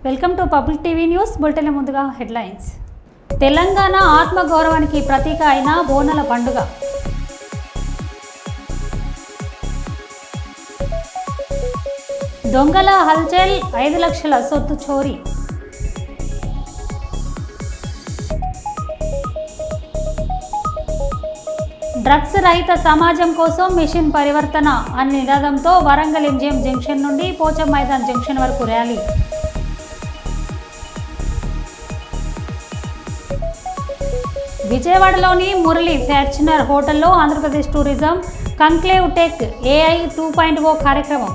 Welcome to public TV news. Bulletin ముందుగా headlines. Telangana ఆత్మగౌరవానికి ప్రతీక అయిన బోనాల పండుగ. దొంగల హల్చల్, 5 లక్షల సొత్తు చోరీ. డ్రగ్స్ రహిత సమాజం కోసం మిషన్ పరివర్తన అనే నినాదంతో వరంగల్ ఎంజిఎం జంక్షన్ నుండి పోచం మైదాన్ జంక్షన్ వరకు ర్యాలీ. విజయవాడలోని మురళి ఫ్యార్చునర్ హోటల్లో ఆంధ్రప్రదేశ్ టూరిజం కంక్లేవ్ టెక్ AI 2.0 కార్యక్రమం.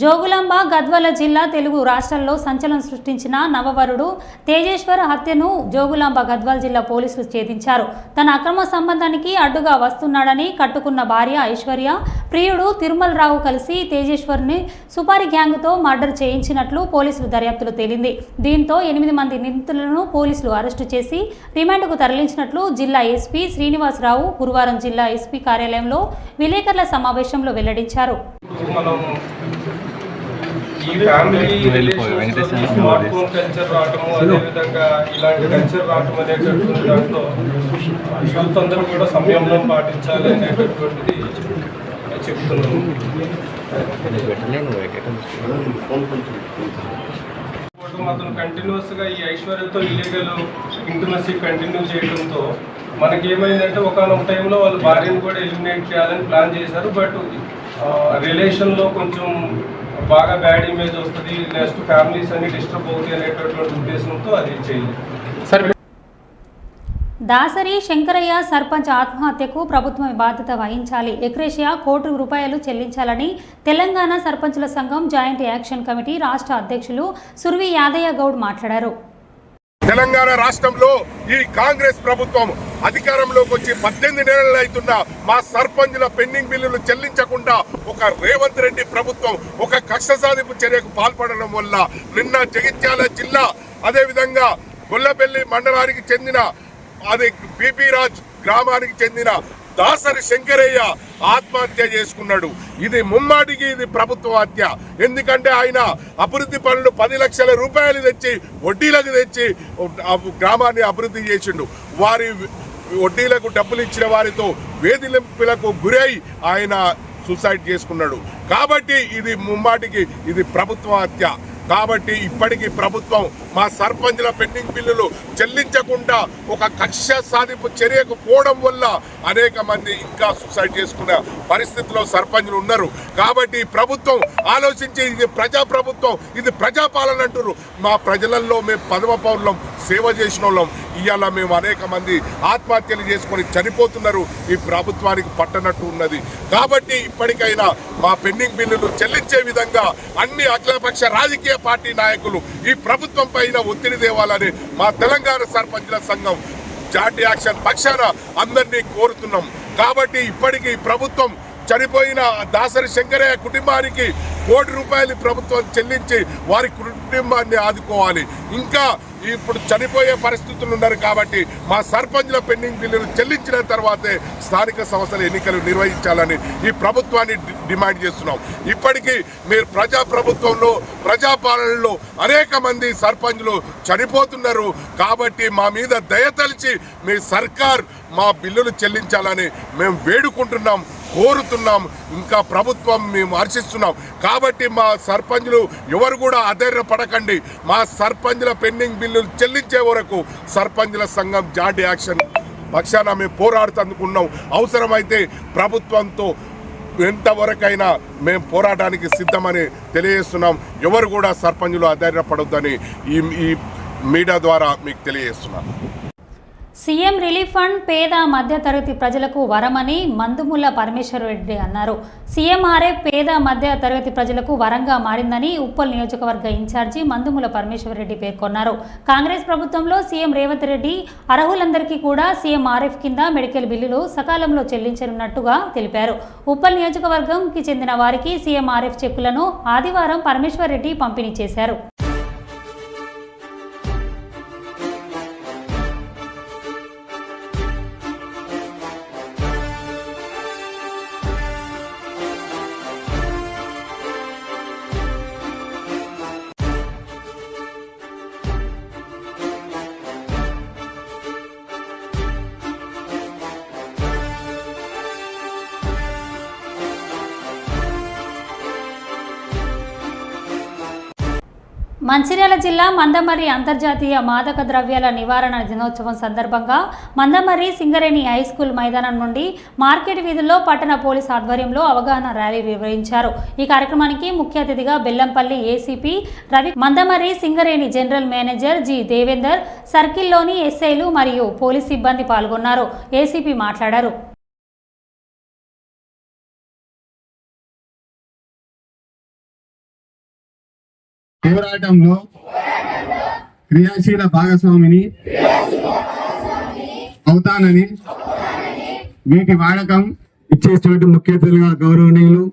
జోగులాంబ గద్వాల జిల్లా తెలుగు రాష్ట్రాల్లో సంచలనం సృష్టించిన నవవరుడు తేజేశ్వర్ హత్యను జోగులాంబ గద్వాల జిల్లా పోలీసులు ఛేదించారు. తన అక్రమ సంబంధానికి అడ్డుగా వస్తున్నాడని కట్టుకున్న భార్య ఐశ్వర్య, ప్రియుడు తిరుమల రావు కలిసి తేజేశ్వర్ని సుపారి గ్యాంగ్తో మర్డర్ చేయించినట్లు పోలీసులు దర్యాప్తులో తేలింది. దీంతో 8 మంది నిందితులను పోలీసులు అరెస్టు చేసి రిమాండ్కు తరలించినట్లు జిల్లా ఎస్పీ శ్రీనివాసరావు గురువారం జిల్లా ఎస్పీ కార్యాలయంలో విలేకరుల సమావేశంలో వెల్లడించారు. ఈ family relations smart phone culture రావటము, అదేవిధంగా ఇలాంటి కల్చర్ రావటం అనేటటువంటి దాంట్లో యూత్ అందరూ కూడా సంయమనం పాటించాలి అనేటటువంటిది చెప్తున్నాను. అతను కంటిన్యూస్గా ఈ ఐశ్వర్యతో ఇల్లీగల్ ఇంటిమసీ కంటిన్యూ చేయడంతో మనకేమైందంటే ఒకనొక టైంలో వాళ్ళు భార్యను కూడా ఎలిమినేట్ చేయాలని ప్లాన్ చేశారు. బట్ రిలేషన్లో కొంచెం బాగా బ్యాడ్ ఇమేజ్ వస్తుంది, నెక్స్ట్ ఫ్యామిలీస్ అన్ని డిస్టర్బ్ అవుతాయి అనేటటువంటి ఉద్దేశంతో అది చేయాలి. దాసరి శంకరయ్య సర్పంచ్ ఆత్మహత్యకు ప్రభుత్వం బాధ్యత వహించాలి. ఎక్రేషియా ₹1 చెల్లించాలని తెలంగాణ సర్పంచుల సంఘం జాయింట్ యాక్షన్ కమిటీ రాష్ట్ర అధ్యక్షులు సుర్వి యాదయ్య గౌడ్ మాట్లాడారు. తెలంగాణ రాష్ట్రంలో ఈ కాంగ్రెస్ ప్రభుత్వం అధికారంలోకి వచ్చి 18 నెలలు అవుతున్నా మా సర్పంచుల పెండింగ్ బిల్లులు చెల్లించకుండా ఒక రేవంత్ రెడ్డి ప్రభుత్వం ఒక కక్ష సాధింపు చర్యకు పాల్పడడం వల్ల నిన్న జగిత్యాల జిల్లా అదేవిధంగా గొల్లపల్లి మండలానికి చెందిన అది బీపీ రాజ్ గ్రామానికి చెందిన దాసరి శంకరయ్య ఆత్మహత్య చేసుకున్నాడు. ఇది ముమ్మాటికి ఇది ప్రభుత్వ హత్య. ఎందుకంటే ఆయన అభివృద్ధి పనులు 10 లక్షల రూపాయలు తెచ్చి వడ్డీలకు తెచ్చి గ్రామాన్ని అభివృద్ధి చేసిండు. వారి వడ్డీలకు డబ్బులు ఇచ్చిన వారితో వేధింపులకు గురై ఆయన సూసైడ్ చేసుకున్నాడు. కాబట్టి ఇది ముమ్మాటికి ఇది ప్రభుత్వ హత్య. కాబట్టి ఇప్పటికీ ప్రభుత్వం మా సర్పంచుల పెండింగ్ బిల్లులు చెల్లించకుండా ఒక కక్ష సాధింపు చర్యకు పోవడం వల్ల అనేక మంది ఇంకా సూసైడ్ చేసుకున్న పరిస్థితిలో సర్పంచులు ఉన్నారు. కాబట్టి ప్రభుత్వం ఆలోచించి ఇది ప్రజా ప్రభుత్వం, ఇది ప్రజాపాలన అంటున్నారు. మా ప్రజలలో మేము 10వ పౌరులం, సేవ చేసిన వాళ్ళం. ఇవాళ మేము అనేక మంది ఆత్మహత్యలు చేసుకొని చనిపోతున్నారు. ఈ ప్రభుత్వానికి పట్టనట్టు ఉన్నది. కాబట్టి ఇప్పటికైనా మా పెండింగ్ బిల్లులు చెల్లించే విధంగా అన్ని అఖిలపక్ష రాజకీయ పార్టీ నాయకులు ఈ ప్రభుత్వం పైన ఒత్తిడి తేవాలని మా తెలంగాణ సర్పంచుల సంఘం జాయింట్ యాక్షన్ పక్షాన అందరినీ కోరుతున్నాం. కాబట్టి ఇప్పటికీ ప్రభుత్వం చనిపోయిన దాసరి శంకరయ్య కుటుంబానికి ₹1 ప్రభుత్వం చెల్లించి వారి కుటుంబాన్ని ఆదుకోవాలి. ఇంకా ఇప్పుడు చనిపోయే పరిస్థితులు ఉన్నారు. కాబట్టి మా సర్పంచుల పెండింగ్ బిల్లులు చెల్లించిన తర్వాతే స్థానిక సంస్థల ఎన్నికలు నిర్వహించాలని ఈ ప్రభుత్వాన్ని డిమాండ్ చేస్తున్నాం. ఇప్పటికీ మీరు ప్రభుత్వంలో ప్రజాపాలనలో అనేక మంది సర్పంచులు చనిపోతున్నారు. కాబట్టి మా మీద దయతలిచి మీ సర్కార్ మా బిల్లులు చెల్లించాలని మేము వేడుకుంటున్నాం, కోరుతున్నాం. ఇంకా ప్రభుత్వం మేము హర్షిస్తున్నాం. కాబట్టి మా సర్పంచులు ఎవరు కూడా అధైర్యపడకండి. మా సర్పంచుల పెండింగ్ బిల్లులు చెల్లించే వరకు సర్పంచుల సంఘం జాయింట్ యాక్షన్ పక్షాన మేము పోరాడుతందుకున్నాం. అవసరమైతే ప్రభుత్వంతో ఎంతవరకైనా మేము పోరాటానికి సిద్ధమని తెలియజేస్తున్నాం. ఎవరు కూడా సర్పంచులు అధైర్యపడొద్దని ఈ మీడియా ద్వారా మీకు తెలియజేస్తున్నాం. సీఎం రిలీఫ్ ఫండ్ పేద మధ్యతరగతి ప్రజలకు వరమని మందుముల పరమేశ్వర్ రెడ్డి అన్నారు. సీఎంఆర్ఎఫ్ పేద మధ్య తరగతి ప్రజలకు వరంగా మారిందని ఉప్పల్ నియోజకవర్గ ఇన్ఛార్జి మందుముల పరమేశ్వర్ రెడ్డి పేర్కొన్నారు. కాంగ్రెస్ ప్రభుత్వంలో సీఎం రేవంత్ రెడ్డి అర్హులందరికీ కూడా సీఎంఆర్ఎఫ్ కింద మెడికల్ బిల్లులు సకాలంలో చెల్లించనున్నట్టుగా తెలిపారు. ఉప్పల్ నియోజకవర్గంకి చెందిన వారికి సీఎంఆర్ఎఫ్ చెక్కులను ఆదివారం పరమేశ్వర్ రెడ్డి పంపిణీ చేశారు. మంచిర్యాల జిల్లా మందమర్రి అంతర్జాతీయ మాదక ద్రవ్యాల నివారణ దినోత్సవం సందర్భంగా మందమర్రి సింగరేణి హైస్కూల్ మైదానం నుండి మార్కెట్ వీధుల్లో పట్టణ పోలీస్ ఆధ్వర్యంలో అవగాహన ర్యాలీ నిర్వహించారు. ఈ కార్యక్రమానికి ముఖ్య అతిథిగా Bellampalli ACP Ravi, Mandamarri Singareni general manager G Devender, సర్కిల్లోని ఎస్ఐలు మరియు పోలీస్ సిబ్బంది పాల్గొన్నారు. ఏసీపీ మాట్లాడారు. పోరాటంలో క్రియాశీల భాగస్వామిని అవుతానని వీటి వాడకం ఇచ్చేటువంటి ముఖ్య అతిథులుగా గౌరవనీయులు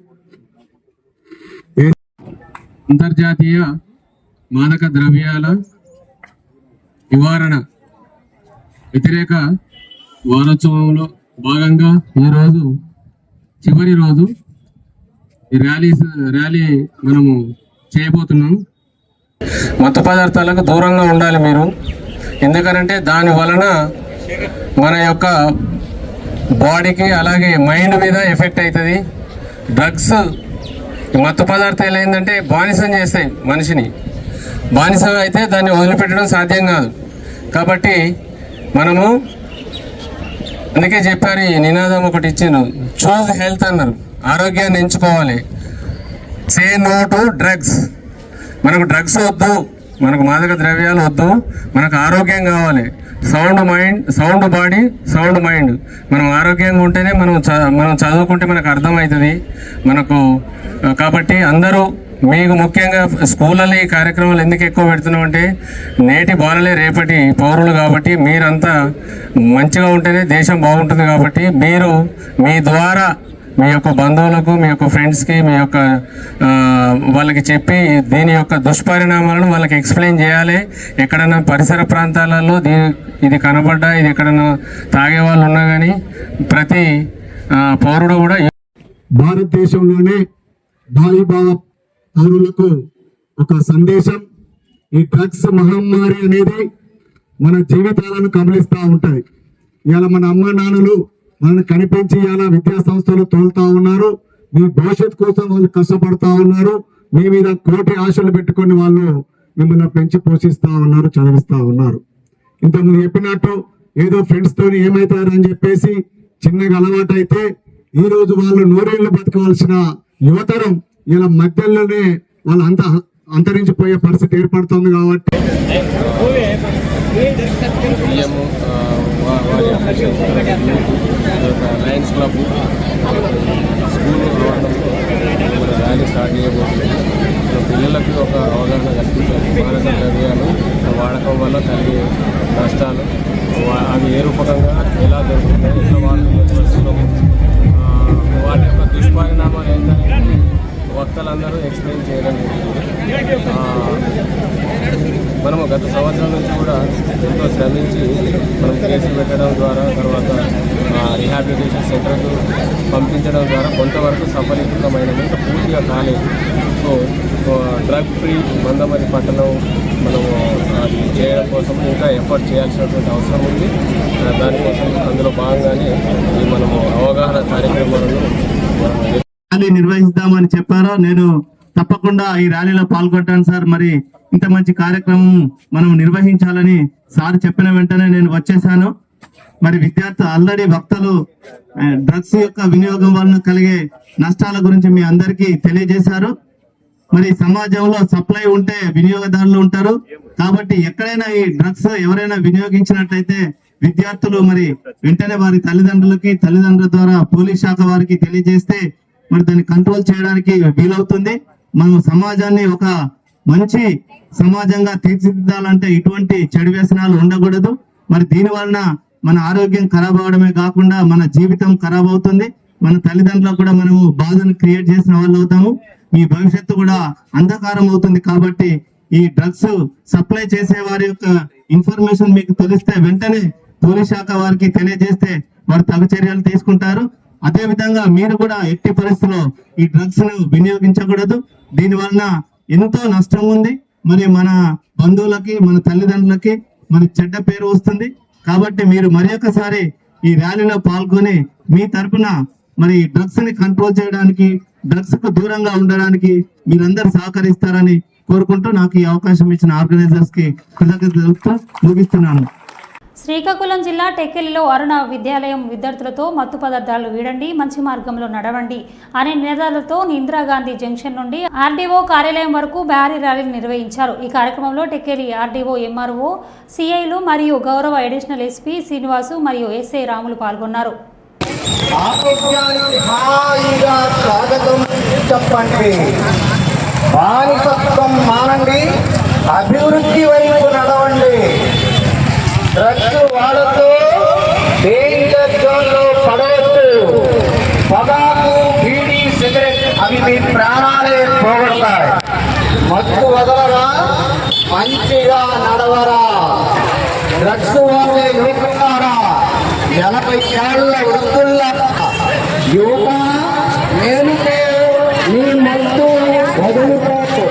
అంతర్జాతీయ మాదక ద్రవ్యాల నివారణ వ్యతిరేక వారోత్సవంలో భాగంగా ఈరోజు చివరి రోజు ఈ ర్యాలీ మనము చేయబోతున్నాం. మత్తు పదార్థాలకు దూరంగా ఉండాలి మీరు, ఎందుకంటే దాని వలన మన యొక్క బాడీకి అలాగే మైండ్ మీద ఎఫెక్ట్ అవుతుంది. డ్రగ్స్ మత్తు పదార్థాలు ఏంటంటే బానిసం చేస్తాయి మనిషిని. బానిసం అయితే దాన్ని వదిలిపెట్టడం సాధ్యం కాదు. కాబట్టి మనము అందుకే చెప్పారు, ఈ నినాదం ఒకటి ఇచ్చిండు, చూజ్ హెల్త్ అన్నారు, ఆరోగ్యాన్ని ఎంచుకోవాలి. Say no to drugs. మనకు డ్రగ్స్ వద్దు, మనకు మాదక ద్రవ్యాలు వద్దు, మనకు ఆరోగ్యం కావాలి. Sound body, sound mind. మనం ఆరోగ్యంగా ఉంటేనే మనం చదువుకుంటే మనకు అర్థమవుతుంది మనకు. కాబట్టి అందరూ మీకు ముఖ్యంగా స్కూళ్ళలో ఈ కార్యక్రమాలు ఎందుకు ఎక్కువ పెడుతున్నాం అంటే నేటి బాలలే రేపటి పౌరులు. కాబట్టి మీరంతా మంచిగా ఉంటేనే దేశం బాగుంటుంది. కాబట్టి మీరు మీ ద్వారా మీ యొక్క బంధువులకు, మీ యొక్క ఫ్రెండ్స్కి, మీ యొక్క వాళ్ళకి చెప్పి దీని యొక్క దుష్పరిణామాలను వాళ్ళకి ఎక్స్ప్లెయిన్ చేయాలి. ఎక్కడన్నా పరిసర ప్రాంతాలలో ఇది కనబడ్డా, ఇది ఎక్కడన్నా తాగే వాళ్ళు ఉన్నా కానీ ప్రతి పౌరుడు కూడా భారతదేశంలోనే భారీభాగ పౌరులకు ఒక సందేశం, ఈ డ్రగ్స్ మహమ్మారి అనేది మన జీవితాలను కబలిస్తూ ఉంటుంది. ఇవాళ మన అమ్మ నాన్నలు మనల్ని కనిపించి ఇలా విద్యా సంస్థలు తోలుతా ఉన్నారు. మీ భవిష్యత్తు కోసం వాళ్ళు కష్టపడతా ఉన్నారు. మీ మీద కోటి ఆశలు పెట్టుకొని వాళ్ళు మిమ్మల్ని పెంచి పోషిస్తా ఉన్నారు, చదివిస్తా ఉన్నారు. ఇంతకుముందు చెప్పినట్టు ఏదో ఫ్రెండ్స్ తోని ఏమవుతారని చెప్పేసి చిన్నగా అలవాటు అయితే ఈ రోజు వాళ్ళు నూరేళ్లు బతకవలసిన యువతరం ఇలా మధ్యలోనే వాళ్ళు అంతరించిపోయే పరిస్థితి ఏర్పడుతుంది. కాబట్టి Lions club school rally start చేయబోతుంది. పిల్లలకు ఒక అవగాహన కల్పించాలి. మాదక ద్రవ్యాలు వాడకం వల్ల కలిగే నష్టాలు, అవి ఏ రూపకంగా ఎలా దొరుకుతాయి, ఎట్లా వాడుతున్నాము, వాటి యొక్క దుష్పరిణామాలు ఏంటంటే వక్తలందరూ ఎక్స్ప్లెయిన్ చేయడం జరిగింది. మనము గత సంవత్సరం నుంచి కూడా ఎంతో శ్రమించి మనం కేసులు పెట్టడం ద్వారా, తర్వాత రీహాబిలిటేషన్ సెంటర్కు పంపించడం ద్వారా కొంతవరకు సఫలీకృతమైన, పూర్తిగా కాలేదు. సో డ్రగ్ ఫ్రీ మందమర్రి పట్టణం మనము అది చేయడం కోసం ఇంకా ఎఫర్ట్ చేయాల్సినటువంటి అవసరం ఉంది. దానికోసం అందులో భాగంగానే ఈ మనము అవగాహన కార్యక్రమాలను ర్యాలీ నిర్వహిస్తామని చెప్పారో నేను తప్పకుండా ఈ ర్యాలీలో పాల్గొంటాను సార్. మరి ఇంత మంచి కార్యక్రమం మనం నిర్వహించాలని సార్ చెప్పిన వెంటనే నేను వచ్చేసాను. మరి విద్యార్థులు ఆల్రెడీ వక్తలు డ్రగ్స్ యొక్క వినియోగం వలన కలిగే నష్టాల గురించి మీ అందరికీ తెలియజేశారు. మరి సమాజంలో సప్లై ఉంటే వినియోగదారులు ఉంటారు. కాబట్టి ఎక్కడైనా ఈ డ్రగ్స్ ఎవరైనా వినియోగించినట్లయితే విద్యార్థులు మరి వెంటనే వారి తల్లిదండ్రుల ద్వారా పోలీస్ శాఖ వారికి తెలియజేస్తే మరి దాన్ని కంట్రోల్ చేయడానికి వీలవుతుంది. మనం సమాజాన్ని ఒక మంచి సమాజంగా తీర్చిదిద్దాలంటే ఇటువంటి చెడు వ్యసనాలు ఉండకూడదు. మరి దీని వలన మన ఆరోగ్యం ఖరాబ్ అవడమే కాకుండా మన జీవితం ఖరాబ్ అవుతుంది. మన తల్లిదండ్రులకు కూడా మనము బాధను క్రియేట్ చేసిన వాళ్ళు అవుతాము. మీ భవిష్యత్తు కూడా అంధకారం అవుతుంది. కాబట్టి ఈ డ్రగ్స్ సప్లై చేసే వారి యొక్క ఇన్ఫర్మేషన్ మీకు తెలిస్తే వెంటనే పోలీస్ శాఖ వారికి తెలియజేస్తే వారు తగు చర్యలు తీసుకుంటారు. అదే విధంగా మీరు కూడా ఎట్టి పరిస్థితుల్లో ఈ డ్రగ్స్ ను వినియోగించకూడదు. దీని వలన ఎంతో నష్టం ఉంది. మరి మన బంధువులకి, మన తల్లిదండ్రులకి మరి చెడ్డ పేరు వస్తుంది. కాబట్టి మీరు మరి ఒకసారి ఈ ర్యాలీలో పాల్గొని మీ తరపున మరి డ్రగ్స్ ని కంట్రోల్ చేయడానికి, డ్రగ్స్ కు దూరంగా ఉండడానికి మీరందరూ సహకరిస్తారని కోరుకుంటూ నాకు ఈ అవకాశం ఇచ్చిన ఆర్గనైజర్స్ కి కృతజ్ఞతలు తెలుపుతూ ముగిస్తున్నాను. శ్రీకాకుళం జిల్లా టెక్కెలిలో అరుణ విద్యాలయం విద్యార్థులతో మత్తు పదార్థాలు వీడండి, మంచి మార్గంలో నడవండి అనే నినాదాలతో ఇందిరాగాంధీ జంక్షన్ నుండి ఆర్డీఓ కార్యాలయం వరకు భారీ ర్యాలీని నిర్వహించారు. ఈ కార్యక్రమంలో టెక్కెలి ఆర్డీఓ, ఎంఆర్ఓ, సిఐలు మరియు గౌరవ అడిషనల్ ఎస్పీ శ్రీనివాసు మరియు ఎస్ఐ రాములు పాల్గొన్నారు. బానిసత్వం మానండి, అభివృద్ధి వైపు నడవండి. డ్రగ్స్ వాడుతూ డేంజర్ జోన్లో పడవద్దు. పొగాకు, బీడీ, సిగరెట్ అవి మీ ప్రాణాలే పోగొడతాయి. మత్తు వదలరా, మంచిగా నడవరా. డ్రగ్స్ వాడే యువకులారా, 40 ఏళ్ల వృద్ధులారా, యువత నేనుకే నీ మత్తు వదులుకోకు.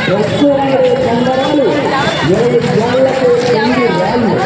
డ్రగ్స్ వాడే సందర్భాలు 20 ఏళ్లకు తొమ్మిది రాళ్ళు.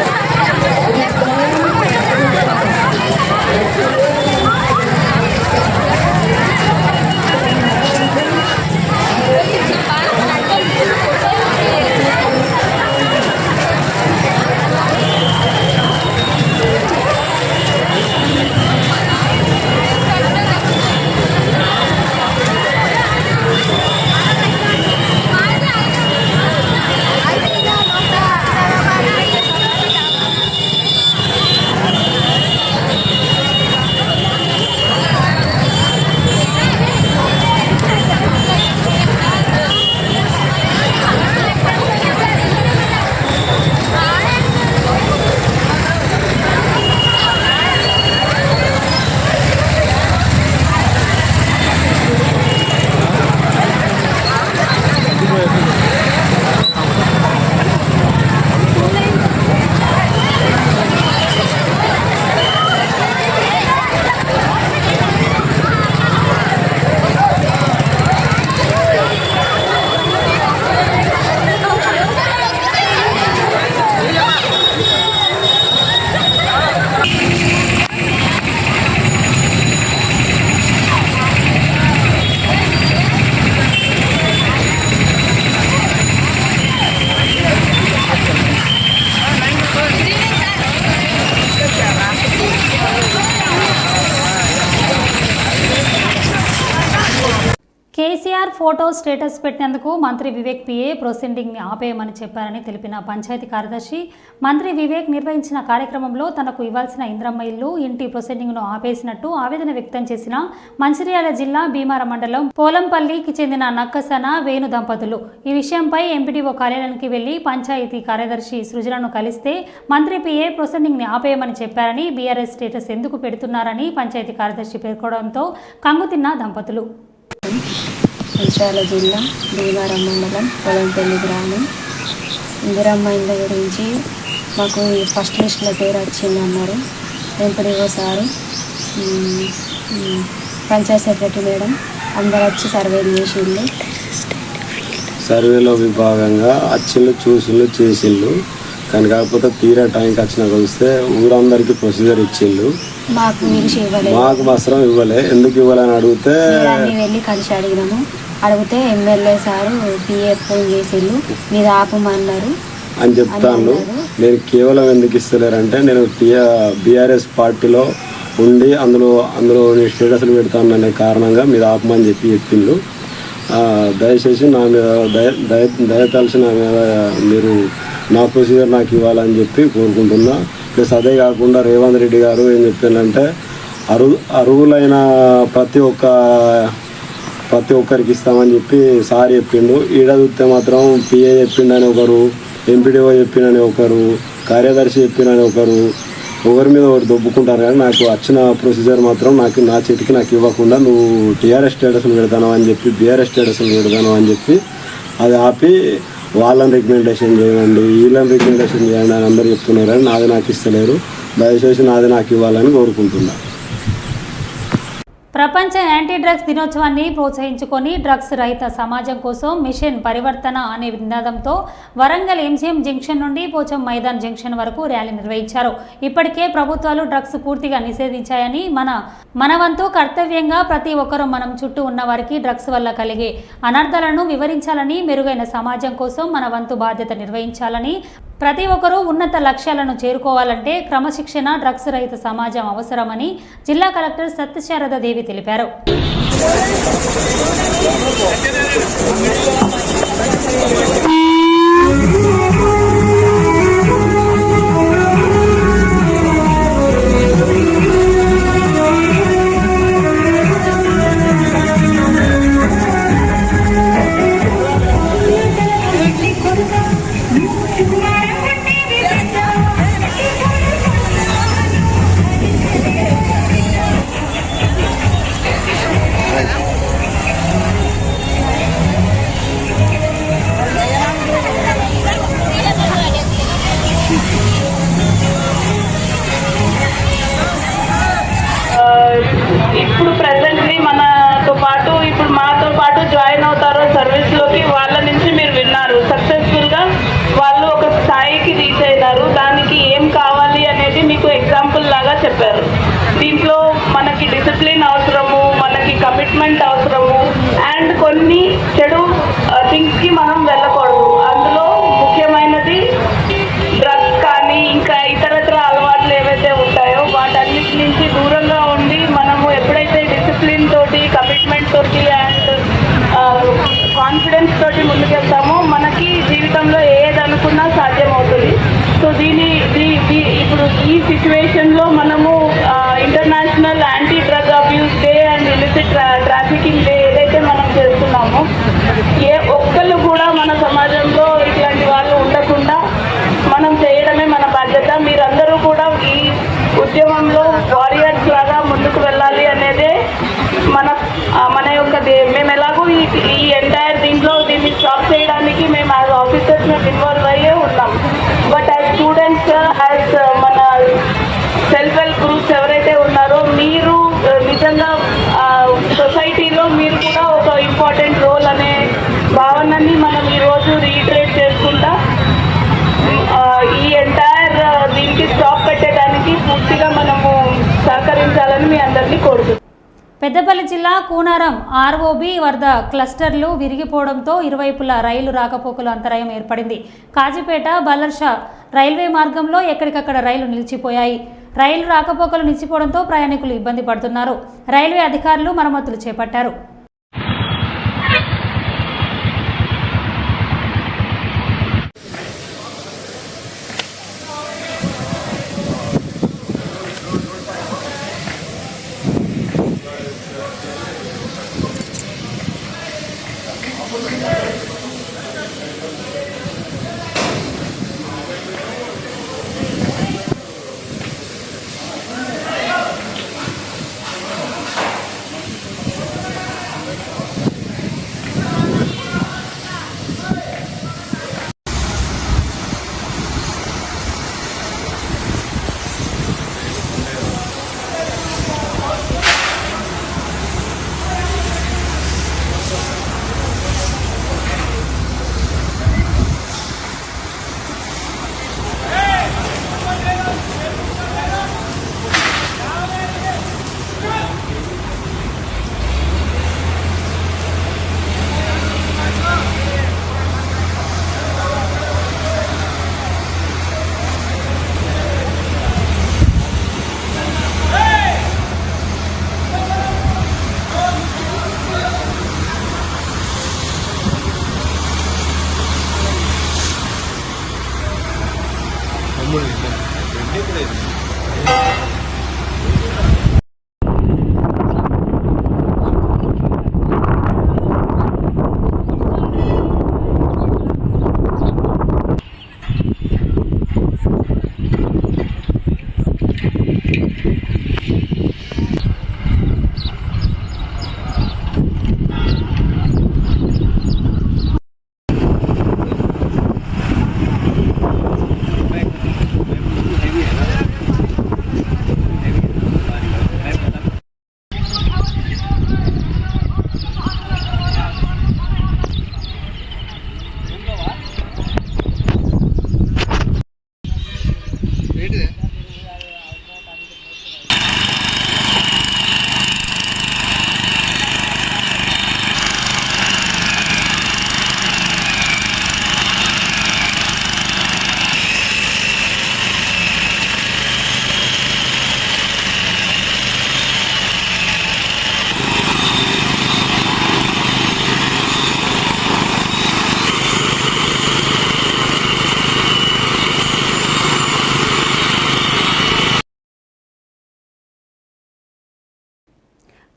కేసీఆర్ ఫోటో స్టేటస్ పెట్టినందుకు మంత్రి వివేక్ పిఏ ప్రొసీడింగ్ని ఆపేయమని చెప్పారని తెలిపిన పంచాయతీ కార్యదర్శి మంత్రి వివేక్ నిర్వహించిన కార్యక్రమంలో తనకు ఇవ్వాల్సిన ఇంద్రమ్మ ఇల్లు ఇంటి ప్రొసీడింగ్ను ఆపేసినట్టు ఆవేదన వ్యక్తం చేసిన మంచిర్యాల జిల్లా భీమార మండలం పోలంపల్లికి చెందిన నక్కసన వేణు దంపతులు ఈ విషయంపై ఎంపీడీఓ కార్యాలయానికి వెళ్లి పంచాయతీ కార్యదర్శి సృజనను కలిస్తే మంత్రి పిఏ ప్రొసీడింగ్ని ఆపేయమని చెప్పారని, బీఆర్ఎస్ స్టేటస్ ఎందుకు పెడుతున్నారని పంచాయతీ కార్యదర్శి పేర్కొనడంతో కంగుతిన్న దంపతులు. మంచిర్యాల జిల్లా భీమారం మండలం పొలంపల్లి గ్రామం. ఇందిరమ్మ ఇళ్ళ గురించి మాకు ఫస్ట్ లిస్ట్లో పేరు వచ్చిందన్నారు. MPDO sir, panchayat secretary madam అందరు వచ్చి సర్వేలు చేసిండు. సర్వేలో విభాగంగా అచ్చిళ్ళు చూసిళ్ళు చేసిళ్ళు, కానీ కాకపోతే తీరా టైంకి వచ్చినాక వస్తే ఊరందరికీ ప్రొసీజర్ ఇచ్చిళ్ళు, మాకు మాకు మాత్రం ఇవ్వలే. ఎందుకు ఇవ్వాలని అడిగితే వెళ్ళి కలిసి అడిగినాము. అడిగితే ఎమ్మెల్యే సారు పిఏ ఫోన్ చేసిళ్ళు, మీరు ఆపమన్నారు అని చెప్తాను. నేను కేవలం ఎందుకు ఇస్తలేరంటే నేను బీఆర్ఎస్ పార్టీలో ఉండి అందులో నేను స్టేటస్లు పెడతాను అనే కారణంగా మీరు ఆపమని చెప్పిండు. దయచేసి నా మీద దయతలిసి నా మీద మీరు నా ప్రొసీజర్ నాకు ఇవ్వాలని చెప్పి కోరుకుంటున్నా. ప్లస్ అదే కాకుండా రేవంత్ రెడ్డి గారు ఏం చెప్పారంటే అర్హులైన ప్రతి ఒక్కరికి ఇస్తామని చెప్పి సార్ చెప్పిండు. ఈడ చూస్తే మాత్రం పిఏ చెప్పిండని ఒకరు, ఎంపీడీఓ చెప్పిండని ఒకరు, కార్యదర్శి చెప్పిండని ఒకరి మీద ఒకరు దొబ్బుకుంటారు. కానీ నాకు వచ్చిన ప్రొసీజర్ మాత్రం నా చేతికి నాకు ఇవ్వకుండా నువ్వు టీఆర్ఎస్ స్టేటస్లు పెడతాను అని చెప్పి, బీఆర్ఎస్ స్టేటస్లు పెడతాను అని చెప్పి అది ఆపి వాళ్ళని రికమెండేషన్ చేయండి, వీళ్ళని రికమెండేషన్ చేయండి అని అందరూ చెప్తున్నారు. కానీ నాది నాకు ఇస్తలేరు. దయచేసి నాది నాకు ఇవ్వాలని కోరుకుంటున్నా. ప్రపంచ యాంటీ డ్రగ్స్ దినోత్సవాన్ని ప్రోత్సహించుకొని డ్రగ్స్ రహిత సమాజం కోసం మిషన్ పరివర్తన అనే నినాదంతో వరంగల్ ఎంజీఎం జంక్షన్ నుండి పోచం మైదాన్ జంక్షన్ వరకు ర్యాలీ నిర్వహించారు. ఇప్పటికే ప్రభుత్వాలు డ్రగ్స్ పూర్తిగా నిషేధించాయని మన వంతు కర్తవ్యంగా ప్రతి ఒక్కరూ మనం చుట్టూ ఉన్న వారికి డ్రగ్స్ వల్ల కలిగే అనర్థాలను వివరించాలని, మెరుగైన సమాజం కోసం మన వంతు బాధ్యత నిర్వహించాలని, ప్రతి ఒక్కరూ ఉన్నత లక్ష్యాలను చేరుకోవాలంటే క్రమశిక్షణ, డ్రగ్స్ రహిత సమాజం అవసరమని జిల్లా కలెక్టర్ సత్యశారద దేవి తెలిపారు. ఇప్పుడు ప్రెసెంట్లీ మనతో పాటు ఇప్పుడు మాతో పాటు జాయిన్ అవుతారో సర్వీస్లోకి, వాళ్ళ నుంచి మీరు విన్నారు సక్సెస్ఫుల్గా వాళ్ళు ఒక స్థాయికి రీచ్ అయినారు. దానికి ఏం కావాలి అనేది మీకు ఎగ్జాంపుల్ లాగా చెప్పారు. దీంట్లో మనకి డిసిప్లిన్ అవసరము, మనకి కమిట్మెంట్ అవసరము, అండ్ కొన్ని చెడు థింగ్స్కి మనం వెళ్ళకూడదు. అందులో ముఖ్యమైనది డ్రగ్స్ కానీ ఇంకా ఇతరత్ర అలవాట్లు ఏవైతే ఉంటాయో వాటన్నిటి నుంచి దూరంగా ఉండి మనము ఎప్పుడైతే డిసిప్లిన్ తోటి, కమిట్మెంట్ తోటి అండ్ కాన్ఫిడెన్స్ తోటి ముందుకెళ్తామో మనకి జీవితంలో ఏదనుకున్నా సాధ్యమవుతుంది. సో ఇప్పుడు ఈ సిచ్యువేషన్లో మనము international anti drug abuse day and illicit trafficking day ఏదైతే మనం చేస్తున్నామో, ఏ ఒక్కళ్ళు కూడా మన సమాజంలో ఇట్లాంటి వాళ్ళు ఉండకుండా మనం చేయడమే మన బాధ్యత. మీరందరూ కూడా ఈ ఉద్యమంలో వారియర్స్ లాగా ముందుకు వెళ్ళాలి అనేదే మన యొక్క మేము ఎలాగో ఈ ఎంటైర్ దీన్ని స్టాప్ చేయడానికి మేము యాజ్ ఆఫీసర్స్ మేము ఇన్వాల్వ్ అయ్యే ఉన్నాం. బట్ యాజ్ స్టూడెంట్స్, యాజ్ మన సెల్ఫ్ హెల్ప్ గ్రూప్స్ ఎవరైతే ఉన్నారో, మీరు నిజంగా సొసైటీలో మీరు కూడా ఒక ఇంపార్టెంట్ రోల్ అనే భావనని మనం ఈరోజు రీఇటరేట్ చేసుకుంటా ఈ ఎంటైర్ దీనికి స్టాప్ పెట్టడానికి పూర్తిగా మనము సహకరించాలని మీ అందరినీ కోరుతున్నాం. పెద్దపల్లి జిల్లా కూనారం ఆర్ఓబి వద్ద క్లస్టర్లు విరిగిపోవడంతో ఇరువైపులా రైలు రాకపోకలు అంతరాయం ఏర్పడింది. కాజీపేట, బల్లర్షా రైల్వే మార్గంలో ఎక్కడికక్కడ రైలు నిలిచిపోయాయి. రైలు రాకపోకలు నిలిచిపోవడంతో ప్రయాణికులు ఇబ్బంది పడుతున్నారు. రైల్వే అధికారులు మరమ్మతులు చేపట్టారు.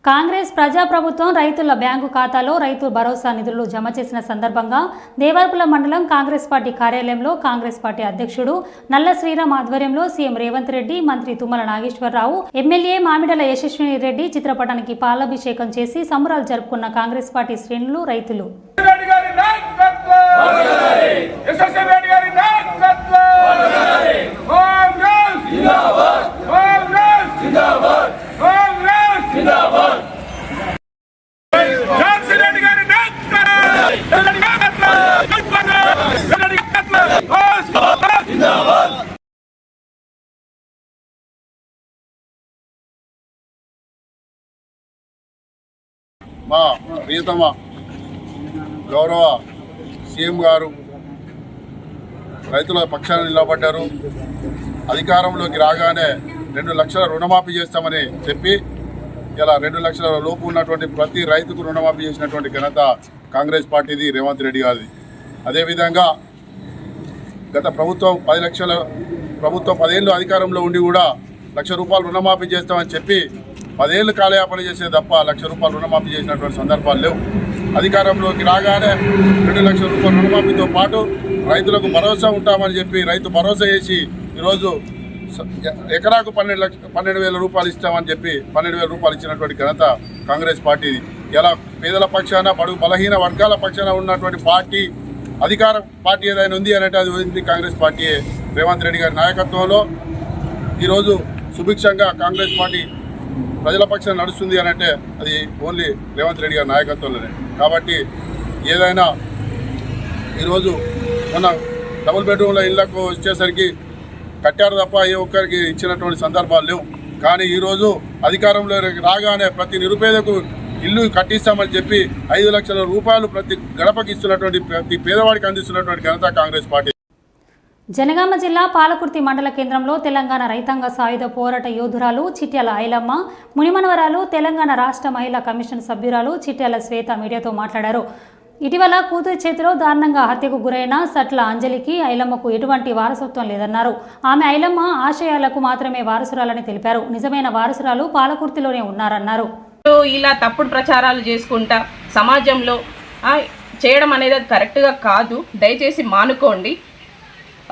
కాంగ్రెస్ ప్రజాప్రభుత్వం రైతుల బ్యాంకు ఖాతాలో రైతు భరోసా నిధులు జమ చేసిన సందర్భంగా దేవరపుల మండలం కాంగ్రెస్ పార్టీ కార్యాలయంలో కాంగ్రెస్ పార్టీ అధ్యక్షుడు నల్ల శ్రీరామ్ ఆధ్వర్యంలో సీఎం రేవంత్ రెడ్డి, మంత్రి తుమ్మల నాగేశ్వరరావు, ఎమ్మెల్యే మామిడల యశస్విని రెడ్డి చిత్రపటానికి పాలాభిషేకం చేసి సంబరాలు జరుపుకున్న కాంగ్రెస్ పార్టీ శ్రేణులు, రైతులు. మా ప్రియతమ గౌరవ సీఎం గారు రైతుల పక్షాన నిలబడ్డారు. అధికారంలోకి రాగానే 2 లక్షల రుణమాఫీ చేస్తామని చెప్పి ఇలా 2 లక్షల లోపు ఉన్నటువంటి ప్రతి రైతుకు రుణమాఫీ చేసినటువంటి ఘనత కాంగ్రెస్ పార్టీది, రేవంత్ రెడ్డి గారిది. అదేవిధంగా గత ప్రభుత్వం 10 లక్షల ప్రభుత్వం 10 ఏళ్ళు అధికారంలో ఉండి కూడా ₹1,00,000 రుణమాఫీ చేస్తామని చెప్పి 10 ఏళ్ళు కాలయాపన చేసే తప్ప ₹1,00,000 రుణమాఫీ చేసినటువంటి సందర్భాలు లేవు. అధికారంలోకి రాగానే 2 లక్షల రూపాయల రుణమాఫీతో పాటు రైతులకు భరోసా ఉంటామని చెప్పి రైతు భరోసా చేసి ఈరోజు ఎకరాకు 12,000 రూపాయలు ఇస్తామని చెప్పి 12,000 రూపాయలు ఇచ్చినటువంటి ఘనత కాంగ్రెస్ పార్టీది. ఇలా పేదల పక్షాన, బడుగు బలహీన వర్గాల పక్షాన ఉన్నటువంటి పార్టీ, అధికార పార్టీ ఏదైనా ఉంది అంటే అది ఉంది కాంగ్రెస్ పార్టీయే. రేవంత్ రెడ్డి గారి నాయకత్వంలో ఈరోజు సుభిక్షంగా కాంగ్రెస్ పార్టీ ప్రజల పక్షాన నడుస్తుంది అని అంటే అది ఓన్లీ రేవంత్ రెడ్డి గారి నాయకత్వంలోనే. కాబట్టి ఏదైనా ఈరోజు మన డబుల్ బెడ్రూమ్ల ఇళ్లకు వచ్చేసరికి కట్టారు తప్ప ఏ ఒక్కరికి ఇచ్చినటువంటి సందర్భాలు లేవు. కానీ ఈరోజు అధికారంలో రాగానే ప్రతి నిరుపేదకు ఇల్లు కట్టిస్తామని చెప్పి 5 లక్షల రూపాయలు ప్రతి గడపకి ఇస్తున్నటువంటి, ప్రతి పేదవాడికి అందిస్తున్నటువంటి ఘనత కాంగ్రెస్ పార్టీ. జనగామ జిల్లా పాలకుర్తి మండల కేంద్రంలో తెలంగాణ రైతాంగ సాయుధ పోరాట యోధురాలు చిట్యాల ఐలమ్మ, మునిమనవరాలు, తెలంగాణ రాష్ట్ర మహిళా కమిషన్ సభ్యురాలు చిట్యాల శ్వేత మీడియాతో మాట్లాడారు. ఇటీవల కూతురు చేతిలో దారుణంగా హత్యకు గురైన సట్ల అంజలికి ఐలమ్మకు ఎటువంటి వారసత్వం లేదన్నారు. ఆమె ఐలమ్మ ఆశయాలకు మాత్రమే వారసురాలని తెలిపారు. నిజమైన వారసురాలు పాలకుర్తిలోనే ఉన్నారన్నారు. ఇలా తప్పుడు ప్రచారాలు చేసుకుంటా సమాజంలో చేయడం అనేది కరెక్ట్గా కాదు. దయచేసి మానుకోండి.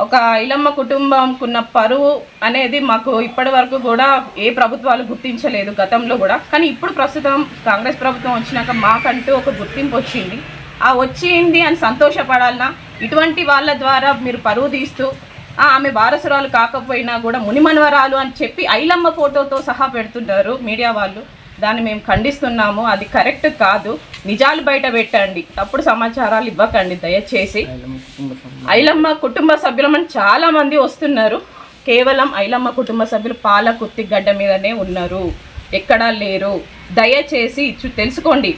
ఒక ఐలమ్మ కుటుంబంకున్న పరువు అనేది మాకు ఇప్పటి వరకు కూడా ఏ ప్రభుత్వాలు గుర్తించలేదు, గతంలో కూడా. కానీ ఇప్పుడు ప్రస్తుతం కాంగ్రెస్ ప్రభుత్వం వచ్చినాక మాకంటూ ఒక గుర్తింపు వచ్చింది. వచ్చింది అని సంతోషపడాలన్నా ఇటువంటి వాళ్ళ ద్వారా మీరు పరువు తీస్తూ ఆమె వారసురాలు కాకపోయినా కూడా మునిమనవరాలు అని చెప్పి ఐలమ్మ ఫోటోతో సహా పెడుతున్నారు మీడియా వాళ్ళు. దాన్ని మేము ఖండిస్తున్నాము. అది కరెక్ట్ కాదు. నిజాలు బయట పెట్టండి, తప్పుడు సమాచారాలు ఇవ్వకండి దయచేసి. ఐలమ్మ కుటుంబ సభ్యులమని చాలామంది వస్తున్నారు. కేవలం ఐలమ్మ కుటుంబ సభ్యులు పాలకుర్తి గడ్డ మీదనే ఉన్నారు, ఎక్కడా లేరు. దయచేసి తెలుసుకోండి.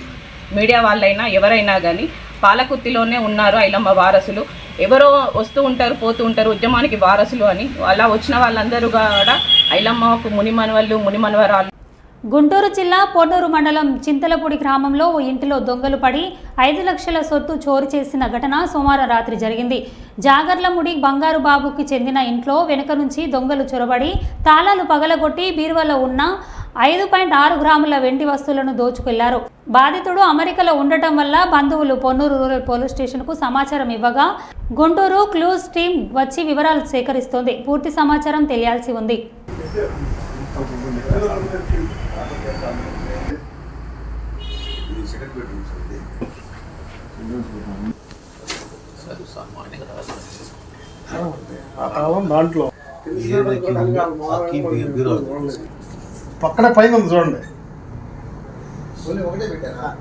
మీడియా వాళ్ళైనా ఎవరైనా కానీ పాలకుర్తిలోనే ఉన్నారు ఐలమ్మ వారసులు. ఎవరో వస్తూ ఉంటారు, పోతూ ఉంటారు, ఉద్యమానికి వారసులు అని. అలా వచ్చిన వాళ్ళందరూ కూడా ఐలమ్మకు మునిమనవళ్ళు, మునిమనవరాలు. గుంటూరు జిల్లా పొన్నూరు మండలం చింతలపూడి గ్రామంలో ఓ ఇంటిలో దొంగలు పడి 5 లక్షల సొత్తు చోరీ చేసిన ఘటన సోమవారం రాత్రి జరిగింది. జాగర్లముడి బంగారు బాబుకి చెందిన ఇంట్లో వెనుక నుంచి దొంగలు చొరబడి తాళాలు పగలగొట్టి బీరువాలో ఉన్న 5.6 గ్రాముల వెండి వస్తువులను దోచుకెళ్లారు. బాధితుడు అమెరికాలో ఉండటం వల్ల బంధువులు పొన్నూరు రూరల్ పోలీస్ స్టేషన్కు సమాచారం ఇవ్వగా గుంటూరు క్లూస్ టీం వచ్చి వివరాలు సేకరిస్తోంది. పూర్తి సమాచారం తెలియాల్సి ఉంది. దాంట్లో పక్కనే పైన ఉంది చూడండి.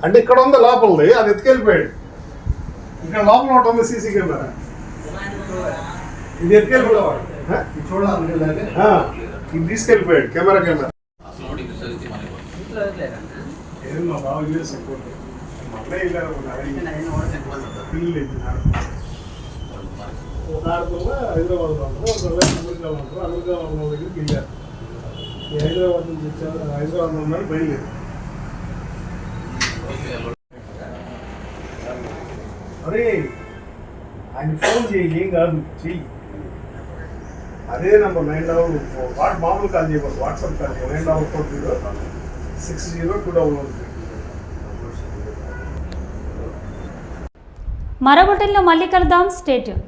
అంటే ఇక్కడ ఉంది లోపలది, అది ఎత్తుకెళ్ళిపోయాడు. ఇక్కడ లోపల ఒకటి ఉంది సీసీ కెమెరా, ఇది ఎత్తుకెళ్ళిపోయాడు. ఇది తీసుకెళ్ళిపోయాడు కెమెరా. ఏమో బాగా యూఎస్ మళ్ళీ హైదరాబాద్లో ఉంటారు, అమెరికాలో ఉంటారు. అమెరికాలో ఉన్న దగ్గరికి వెళ్ళారు. హైదరాబాద్ నుంచి వచ్చారు, హైదరాబాద్ ఉన్నారు, బయలుదేరు. అరే ఆయన ఫోన్ చేయి, ఏం కాదు చెయ్యి. అదే నెంబర్ 9 మామూలు కాల్ చేయకూడదు, వాట్సాప్ కాల్ చేయాలి. 944 602113. మరో బులెటిన్లో మళ్ళీ కలుద్దాం. Stay tune.